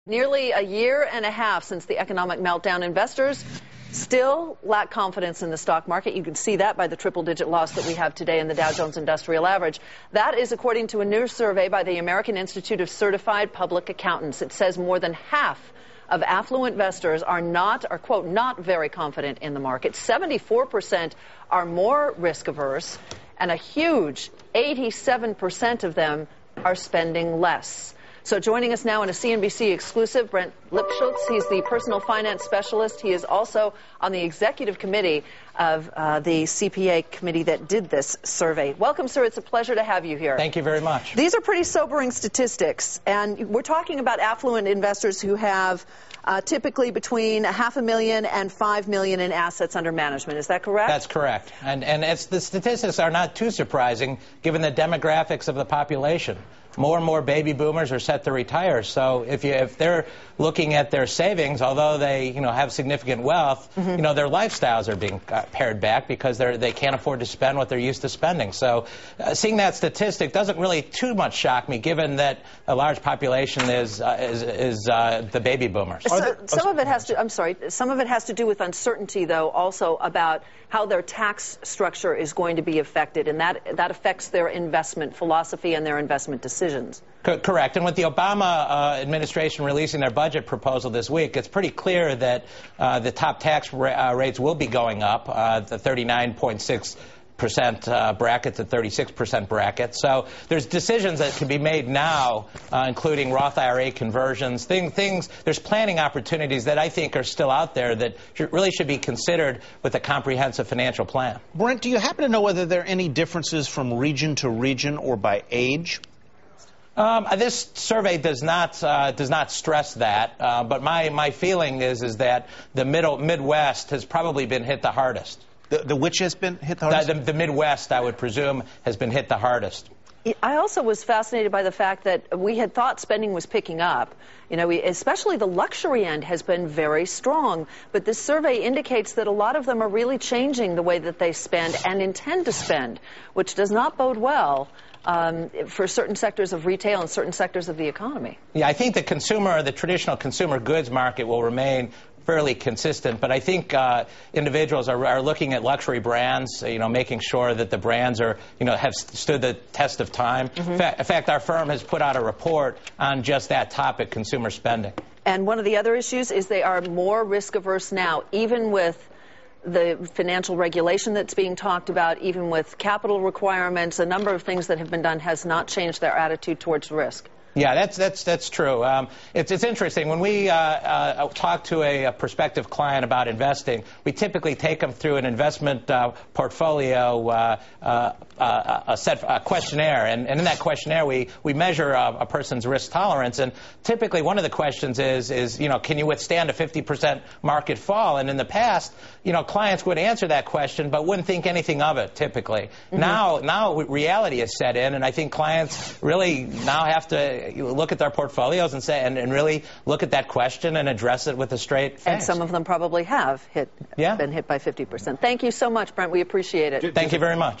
Nearly a year and a half since the economic meltdown, investors still lack confidence in the stock market. You can see that by the triple-digit loss that we have today in the Dow Jones Industrial Average. That is according to a new survey by the American Institute of Certified Public Accountants. It says more than half of affluent investors are quote, not very confident in the market. 74% are more risk-averse, and a huge 87% of them are spending less. So joining us now in a CNBC exclusive, Brent Lipschultz. He's the personal finance specialist. He is also on the executive committee of the CPA committee that did this survey. Welcome, sir. It's a pleasure to have you here. Thank you very much. These are pretty sobering statistics, and we're talking about affluent investors who have typically between $500,000 and $5 million in assets under management. Is that correct? That's correct. And the statistics are not too surprising given the demographics of the population. More and more baby boomers are set to retire. So if they're looking at their savings, although they have significant wealth, their lifestyles are being pared back because they can't afford to spend what they're used to spending. So seeing that statistic doesn't really too much shock me, given that a large population is the baby boomers. Some of it has to. I'm sorry. Some of it has to do with uncertainty, though, also about how their tax structure is going to be affected, and that affects their investment philosophy and their investment decisions. Correct. And with the Obama administration releasing their budget proposal this week, it's pretty clear that the top tax rates will be going up, the 39.6% bracket to 36% bracket. So there's decisions that can be made now, including Roth IRA conversions, there's planning opportunities that I think are still out there that really should be considered with a comprehensive financial plan. Brent, do you happen to know whether there are any differences from region to region or by age? This survey does not stress that, but my feeling is that the Midwest has probably been hit the hardest. The which has been hit the hardest? The Midwest, I would presume, has been hit the hardest. I also was fascinated by the fact that we had thought spending was picking up. Especially the luxury end has been very strong. But this survey indicates that a lot of them are really changing the way that they spend and intend to spend, which does not bode well for certain sectors of retail and certain sectors of the economy. Yeah, I think the traditional consumer goods market will remain fairly consistent, but I think individuals are looking at luxury brands, making sure that the brands have stood the test of time. In fact, our firm has put out a report on just that topic, consumer spending. And one of the other issues is they are more risk-averse now, even with the financial regulation that's being talked about, even with capital requirements. A number of things that have been done has not changed their attitude towards risk. Yeah, that's true. It's interesting. When we talk to a prospective client about investing, we typically take them through an investment portfolio a questionnaire, and in that questionnaire we measure a person's risk tolerance. And typically one of the questions is can you withstand a 50% market fall? And in the past, clients would answer that question but wouldn't think anything of it typically. Now reality is set in, and I think clients really now have to look at their portfolios and say and really look at that question and address it with a straight face. And some of them probably have been hit by 50%. Thank you so much, Brent. We appreciate it. Thank you very much.